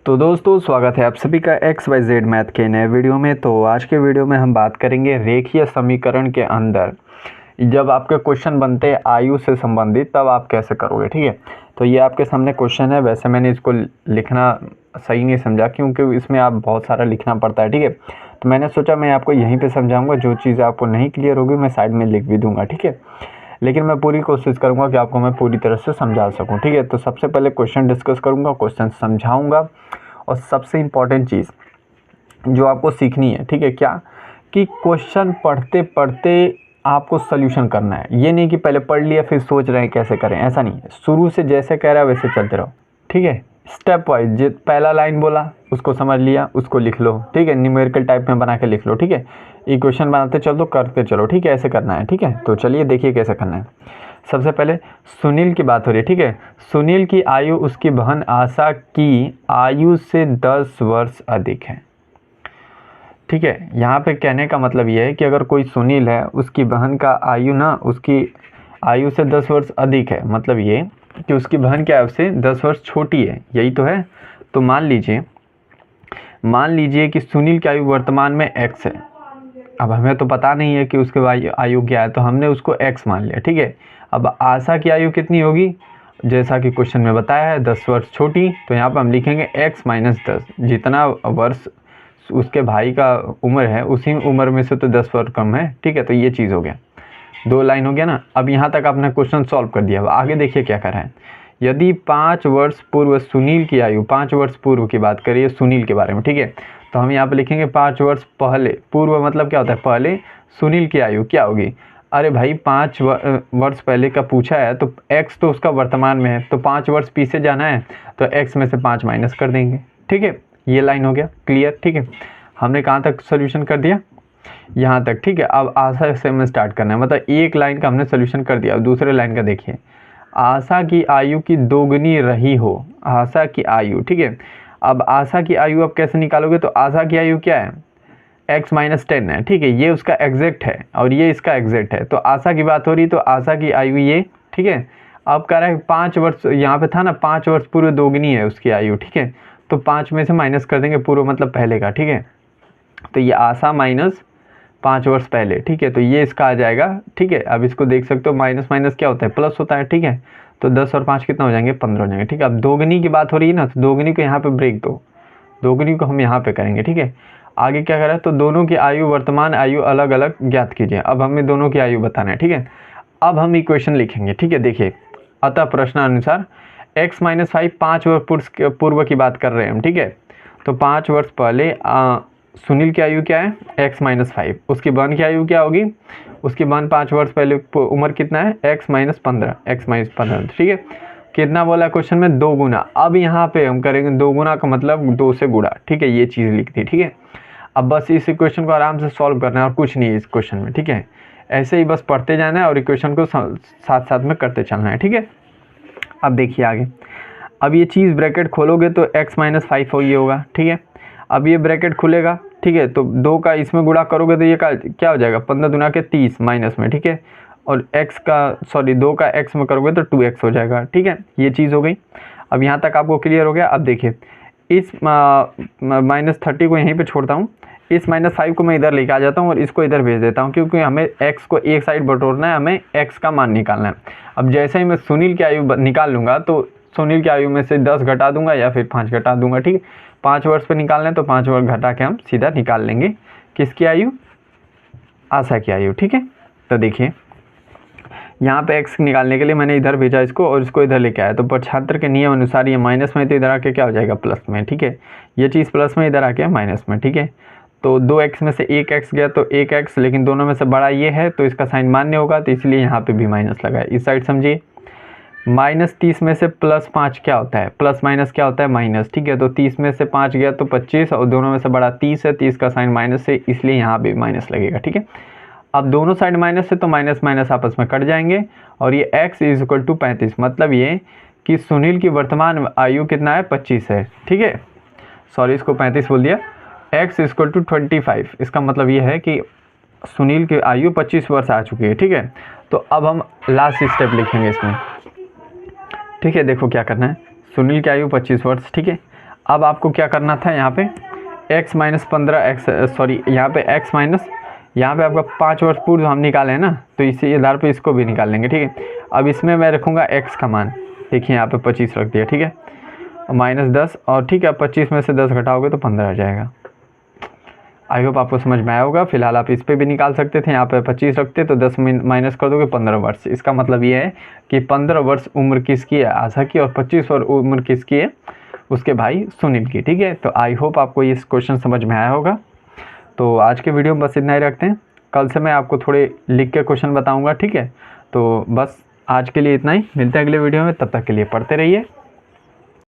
तो दोस्तों स्वागत है आप सभी का XYZ मैथ के नए वीडियो में। तो आज के वीडियो में हम बात करेंगे रेखीय समीकरण के अंदर जब आपके क्वेश्चन बनते हैं आयु से संबंधित तब आप कैसे करोगे। ठीक है, तो ये आपके सामने क्वेश्चन है। वैसे मैंने इसको लिखना सही नहीं समझा क्योंकि इसमें आप बहुत सारा लिखना पड़ता है। ठीक है, तो मैंने सोचा मैं आपको यहीं पर समझाऊँगा, जो चीज़ आपको नहीं क्लियर होगी मैं साइड में लिख भी दूँगा। ठीक है, लेकिन मैं पूरी कोशिश करूंगा कि आपको मैं पूरी तरह से समझा सकूं। ठीक है, तो सबसे पहले क्वेश्चन डिस्कस करूंगा, क्वेश्चन समझाऊंगा और सबसे इम्पॉर्टेंट चीज़ जो आपको सीखनी है, ठीक है, क्या कि क्वेश्चन पढ़ते पढ़ते आपको सोल्यूशन करना है। ये नहीं कि पहले पढ़ लिया फिर सोच रहे हैं कैसे करें, ऐसा नहीं है। शुरू से जैसे कह रहा है वैसे चलते रहो। ठीक है, स्टेप वाइज, जो पहला लाइन बोला उसको समझ लिया, उसको लिख लो। ठीक है, न्यूमेरिकल टाइप में बना के लिख लो। ठीक है, इक्वेशन बनाते चलो, करते चलो। ठीक है, ऐसे करना है। ठीक है, तो चलिए देखिए कैसे करना है। सबसे पहले सुनील की बात हो रही है। ठीक है, सुनील की आयु उसकी बहन आशा की आयु से 10 वर्ष अधिक है। ठीक है, यहाँ पे कहने का मतलब ये है कि अगर कोई सुनील है, उसकी बहन का आयु ना उसकी आयु से 10 वर्ष अधिक है, मतलब ये कि उसकी बहन की आयु से 10 वर्ष छोटी है, यही तो है। तो मान लीजिए कि सुनील की आयु वर्तमान में x है। अब हमें तो पता नहीं है कि उसके आयु क्या है, तो हमने उसको x मान लिया। ठीक है, अब आशा की आयु कितनी होगी, जैसा कि क्वेश्चन में बताया है 10 वर्ष छोटी, तो यहाँ पर हम लिखेंगे x माइनस 10। जितना वर्ष उसके भाई का उम्र है उसी उम्र में से तो 10 वर्ष कम है। ठीक है, तो ये चीज़ हो गया, 2 लाइन हो गया ना। अब यहाँ तक आपने क्वेश्चन सॉल्व कर दिया। अब आगे देखिए क्या कर रहा है। यदि 5 वर्ष पूर्व सुनील की आयु, 5 वर्ष पूर्व की बात करिए सुनील के बारे में। ठीक है, तो हम यहाँ पे लिखेंगे 5 वर्ष पहले। पूर्व मतलब क्या होता है, पहले। सुनील की आयु क्या होगी, अरे भाई 5 वर्ष पहले का पूछा है तो x तो उसका वर्तमान में है, तो 5 वर्ष पीछे जाना है तो x में से 5 माइनस कर देंगे। ठीक है, ये लाइन हो गया क्लियर। ठीक है, हमने कहाँ तक सोल्यूशन कर दिया, यहाँ तक। ठीक है, अब आशा से हमें स्टार्ट करना है, मतलब एक लाइन का हमने सोल्यूशन कर दिया। अब दूसरे लाइन का देखिए, आशा की आयु की दोगुनी रही हो, आशा की आयु। ठीक है, अब आशा की आयु अब कैसे निकालोगे, तो आशा की आयु क्या है, x माइनस 10 है। ठीक है, ये उसका एग्जैक्ट है और ये इसका एग्जैक्ट है, तो आशा की बात हो रही, तो आशा की आयु ये। ठीक है, अब कह रहा है 5 वर्ष, यहाँ पे था ना 5 वर्ष पूर्व दोगुनी है उसकी आयु। ठीक है, तो 5 में से माइनस कर देंगे, पूर्व मतलब पहले का। ठीक है, तो ये आशा माइनस 5 वर्ष पहले। ठीक है, तो ये इसका आ जाएगा। ठीक है, अब इसको देख सकते हो, माइनस माइनस क्या होता है, प्लस होता है। ठीक है, तो 10 और 5 कितना हो जाएंगे, 15 हो जाएंगे। ठीक है, अब दोगुनी की बात हो रही है ना, तो दोगुनी को यहाँ पे ब्रेक दो, दोगुनी को हम यहाँ पे करेंगे। ठीक है, आगे क्या करें, तो दोनों की आयु, वर्तमान आयु अलग अलग ज्ञात कीजिए। अब हमें दोनों की आयु बताना है। ठीक है, अब हम इक्वेशन लिखेंगे। ठीक है, देखिए, अतः प्रश्नानुसार x माइनस 5 5 वर्ष पूर्व की बात कर रहे हैं हम। ठीक है, तो 5 वर्ष पहले सुनील की आयु क्या है, x माइनस 5। उसकी बहन की आयु क्या होगी, उसकी बहन 5 वर्ष पहले उम्र कितना है, x माइनस 15, x माइनस 15। ठीक है, कितना बोला क्वेश्चन में, 2 गुना। अब यहाँ पे हम करेंगे 2 गुना का मतलब 2 से गुणा। ठीक है, ये चीज़ लिख दी। ठीक है, अब बस इस इक्वेशन को आराम से सॉल्व करना है और कुछ नहीं है इस क्वेश्चन में। ठीक है, ऐसे ही बस पढ़ते जाना है और इक्वेशन को साथ साथ में करते चलना है। ठीक है, अब देखिए आगे, अब ये चीज़ ब्रैकेट खोलोगे तो x माइनस 5 ये होगा। ठीक है, अब ये ब्रैकेट खुलेगा। ठीक है, तो 2 का इसमें गुणा करोगे तो ये क्या हो जाएगा, 15 दुना के 30 माइनस में। ठीक है, और x का 2 का x में करोगे तो 2x हो जाएगा। ठीक है, ये चीज़ हो गई। अब यहाँ तक आपको क्लियर हो गया। अब देखिए, इस माइनस 30 को यहीं पे छोड़ता हूँ, इस माइनस 5 को मैं इधर लेके आ जाता हूँ और इसको इधर भेज देता हूँ, क्योंकि हमें x को एक साइड बटोरना है, हमें x का मान निकालना है। अब जैसे ही मैं सुनील की आयु निकाल लूँगा तो सुनील की आयु में से 10 घटा दूंगा या फिर 5 घटा दूंगा। ठीक है, 5 वर्ष पे निकालना है तो 5 वर्ष घटा के हम सीधा निकाल लेंगे किसकी आयु, आशा की आयु। ठीक है, तो देखिए यहाँ पे x निकालने के लिए मैंने इधर भेजा इसको और इसको इधर लेके आया, तो 75 के नियम अनुसार ये माइनस में, तो इधर आके क्या हो जाएगा, प्लस में। ठीक है, ये चीज़ प्लस में, इधर आके माइनस में। ठीक है, तो 2x में से 1x गया तो 1x, लेकिन दोनों में से बड़ा ये है तो इसका साइन मान्य होगा, तो इसलिए यहाँ पे भी माइनस लगा है। इस साइड समझिए, माइनस 30 में से प्लस 5 क्या होता है, प्लस माइनस क्या होता है, माइनस। ठीक है, तो 30 में से 5 गया तो 25 और दोनों में से बड़ा 30 है, 30 का साइन माइनस है, इसलिए यहाँ भी माइनस लगेगा। ठीक है, अब दोनों साइड माइनस है तो माइनस माइनस आपस में कट जाएंगे और ये x इज इक्वल टू 35, मतलब ये कि सुनील की वर्तमान आयु कितना है, 25 है। ठीक है, सॉरी इसको 35 बोल दिया, x इज इक्वल टू 25। इसका मतलब ये है कि सुनील की आयु 25 वर्ष आ चुकी है। ठीक है, तो अब हम लास्ट स्टेप लिखेंगे इसमें। ठीक है, देखो क्या करना है, सुनील की आयु 25 वर्ष। ठीक है, अब आपको क्या करना था, यहाँ पे x माइनस 15 सॉरी यहाँ पे x माइनस, यहाँ पे आपका 5 वर्ष पूर्व हम निकाले हैं ना, तो इसी आधार पे इसको भी निकाल लेंगे, ठीक है। अब इसमें मैं रखूँगा x का मान, देखिए यहाँ पे 25 रख दिया, ठीक है, -10 और ठीक है, 25 में से 10 घटाओगे तो 15 आ जाएगा। आई होप आपको समझ में आया होगा। फिलहाल आप इस पे भी निकाल सकते थे, यहाँ पे 25 रखते तो 10 माइनस कर दोगे 15 वर्ष। इसका मतलब ये है कि 15 वर्ष उम्र किसकी है, आशा की, और 25 वर्ष उम्र किसकी है, उसके भाई सुनील की, ठीक है। तो आई होप आपको ये क्वेश्चन समझ में आया होगा। तो आज के वीडियो में बस इतना ही रखते हैं, कल से मैं आपको थोड़े लिख के क्वेश्चन बताऊँगा, ठीक है। तो बस आज के लिए इतना ही, मिलते हैं अगले वीडियो में, तब तक के लिए पढ़ते रहिए।